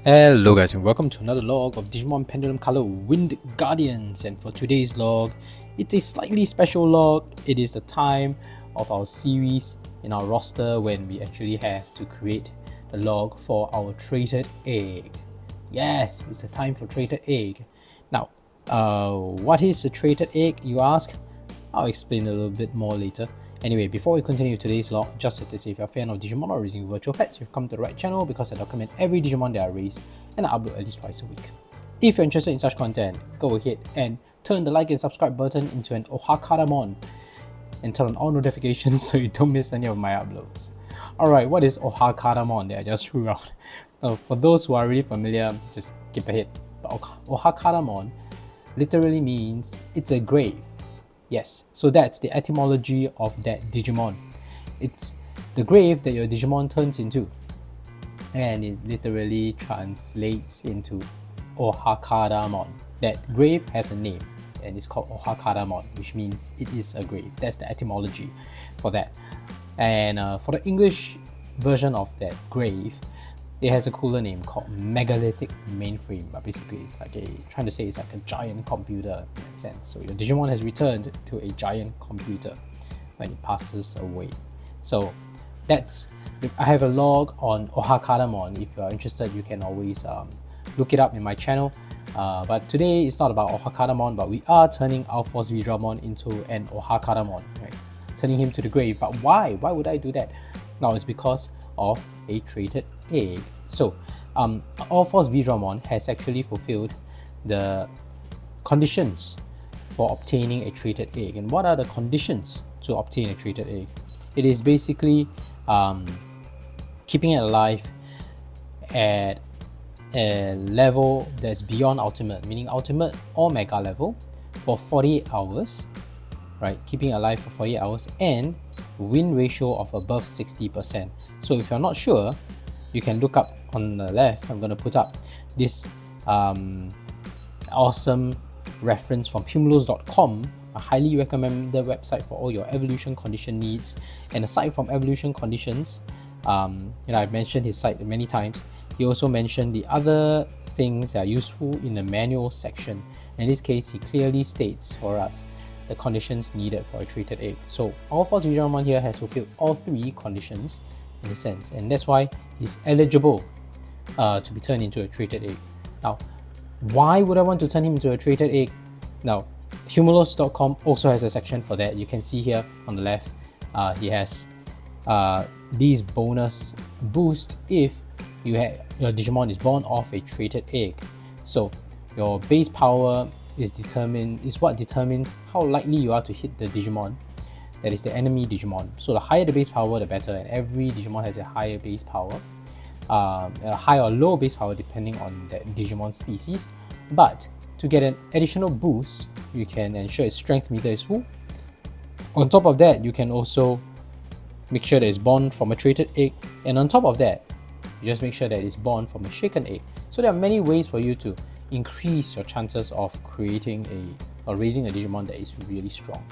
Hello guys and welcome to another log of Digimon Pendulum Color Wind Guardians, and for today's log, it's a slightly special log. It is the time of our series in our roster when we actually have to create the log for our traded egg. Yes, it's the time for traded egg. Now, what is a traded egg, you ask? I'll explain a little bit more later. Anyway, before we continue today's log, just to say if you're a fan of Digimon or raising virtual pets, you've come to the right channel because I document every Digimon that I raise and I upload at least twice a week. If you're interested in such content, go ahead and turn the like and subscribe button into an Ohakadamon and turn on all notifications so you don't miss any of my uploads. Alright, what is Ohakadamon that I just threw out? For those who are really familiar, just skip ahead. But Ohakadamon literally means it's a grave. Yes, so that's the etymology of that Digimon. It's the grave that your Digimon turns into. And it literally translates into Ohakadamon. That grave has a name and it's called Ohakadamon, which means it is a grave. That's the etymology for that. And for the English version of that grave, it has a cooler name called Megalithic Mainframe, but basically it's like trying to say it's like a giant computer in that sense. So your Digimon has returned to a giant computer when it passes away. So that's, I have a log on Ohakadamon. If you're interested, you can always look it up in my channel. But today it's not about Ohakadamon, but we are turning Alphos Vidramon into an Ohakadamon, right? Turning him to the grave. But why? Why would I do that? Now it's because of a traded egg. So Alphos Vidramon has actually fulfilled the conditions for obtaining a traded egg. And what are the conditions to obtain a traded egg? It is basically keeping it alive at a level that's beyond ultimate, meaning ultimate or mega level, for 48 hours, right? Keeping it alive for 48 hours, and win ratio of above 60%. So if you're not sure, you can look up on the left. I'm going to put up this awesome reference from Humulus.com, a highly recommended website for all your evolution condition needs. And aside from evolution conditions, I've mentioned his site many times. He also mentioned the other things that are useful in the manual section. In this case, he clearly states for us the conditions needed for a traded egg. So Alphos Vidramon here has fulfilled all three conditions in a sense, and that's why he's eligible to be turned into a traded egg. Now, why would I want to turn him into a traded egg? Now, Humulus.com also has a section for that. You can see here on the left, he has these bonus boost if your Digimon is born off a traded egg. So your base power is what determines how likely you are to hit the Digimon that is the enemy Digimon. So the higher the base power, the better, and every Digimon has a higher base power, a high or low base power depending on that Digimon species. But to get an additional boost, you can ensure its strength meter is full. On top of that, you can also make sure that it's born from a traded egg, and on top of that, you just make sure that it's born from a shaken egg. So there are many ways for you to increase your chances of creating or raising a Digimon that is really strong.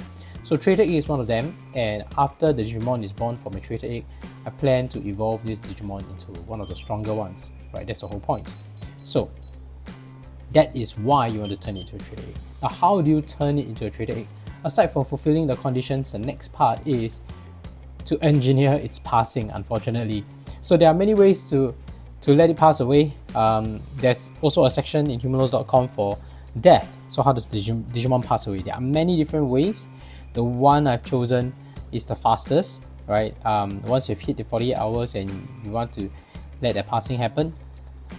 So traded egg is one of them, and after the Digimon is born from a traded egg, I plan to evolve this Digimon into one of the stronger ones, right? That's the whole point. So that is why you want to turn it into a traded egg. Now, how do you turn it into a traded egg? Aside from fulfilling the conditions, the next part is to engineer its passing, unfortunately. So there are many ways to let it pass away. There's also a section in Humulus.com for death. So how does Digimon pass away? There are many different ways. The one I've chosen is the fastest, right? Once you've hit the 48 hours and you want to let that passing happen,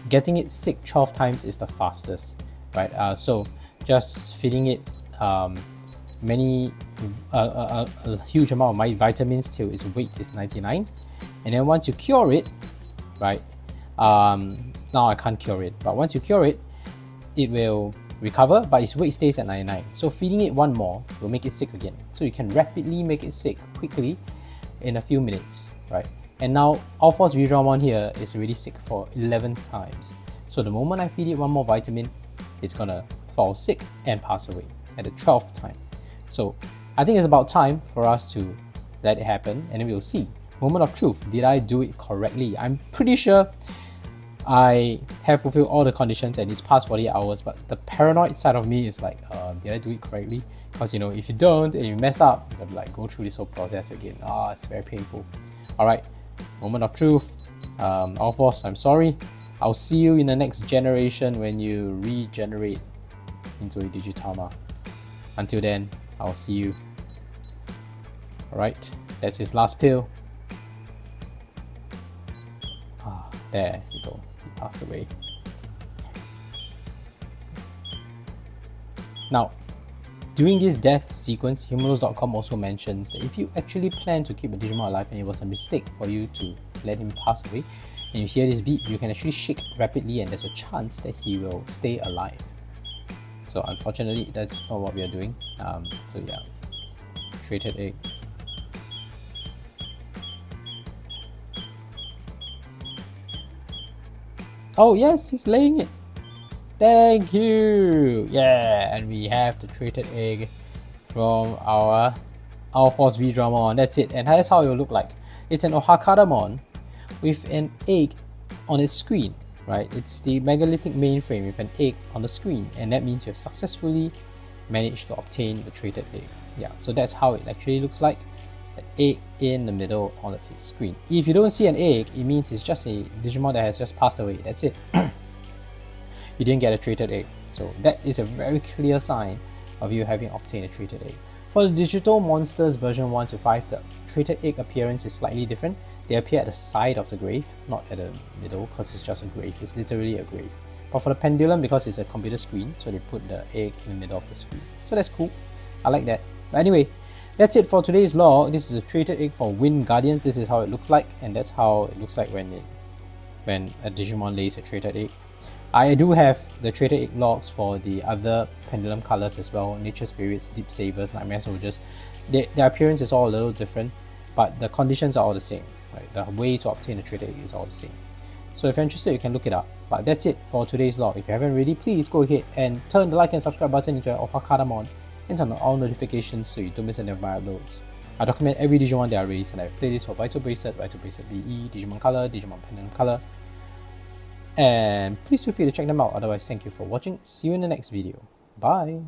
getting it sick 12 times is the fastest, right? So just feeding it a huge amount of my vitamins till its weight is 99, and then once you cure it, right? Now I can't cure it, but once you cure it, it will recover, but its weight stays at 99. So feeding it one more will make it sick again. So you can rapidly make it sick quickly in a few minutes, right? And now Alphos Vidramon here is already sick for 11 times. So the moment I feed it one more vitamin, it's gonna fall sick and pass away at the 12th time. So I think it's about time for us to let it happen, and then we'll see. Moment of truth, did I do it correctly? I'm pretty sure I have fulfilled all the conditions and it's past 48 hours, but the paranoid side of me is like, did I do it correctly? Because you know, if you don't and you mess up, you gotta like go through this whole process again. It's very painful. Alright, moment of truth. Alphos, I'm sorry. I'll see you in the next generation when you regenerate into a Digi-tama. Until then, I'll see you. Alright, that's his last pill. There you go, he passed away. Now, during this death sequence, Humulus.com also mentions that if you actually plan to keep a Digimon alive and it was a mistake for you to let him pass away, and you hear this beep, you can actually shake rapidly and there's a chance that he will stay alive. So unfortunately, that's not what we are doing. So yeah, traited egg. Oh yes, he's laying it. Thank you. Yeah, and we have the traited egg from our Alphos V-Dramon. That's it, and that's how it will look like. It's an Ohakadamon with an egg on its screen, right? It's the Megalithic Mainframe with an egg on the screen, and that means you have successfully managed to obtain the traited egg. Yeah, so that's how it actually looks like. An egg in the middle of its screen. If you don't see an egg, it means it's just a Digimon that has just passed away. That's it. You didn't get a traited egg. So that is a very clear sign of you having obtained a traited egg. For the Digital Monsters version 1 to 5, the traited egg appearance is slightly different. They appear at the side of the grave, not at the middle, because it's just a grave. It's literally a grave. But for the Pendulum, because it's a computer screen, so they put the egg in the middle of the screen. So that's cool. I like that. But anyway, that's it for today's log. This is a traited egg for Wind Guardians. This is how it looks like, and that's how it looks like when a Digimon lays a traited egg. I do have the traited egg logs for the other Pendulum colors as well. Nature Spirits, Deep Savers, Nightmare Soldiers. Their appearance is all a little different, but the conditions are all the same. Right? The way to obtain a traited egg is all the same. So if you're interested, you can look it up. But that's it for today's log. If you haven't already, please go ahead and turn the like and subscribe button into your Ohakadamon and turn on all notifications so you don't miss any of my uploads. I document every Digimon that I release, and I have playlists for Vital Bracelet, Vital Bracelet BE, Digimon Color, Digimon Pendulum Color. And please feel free to check them out. Otherwise, thank you for watching. See you in the next video. Bye!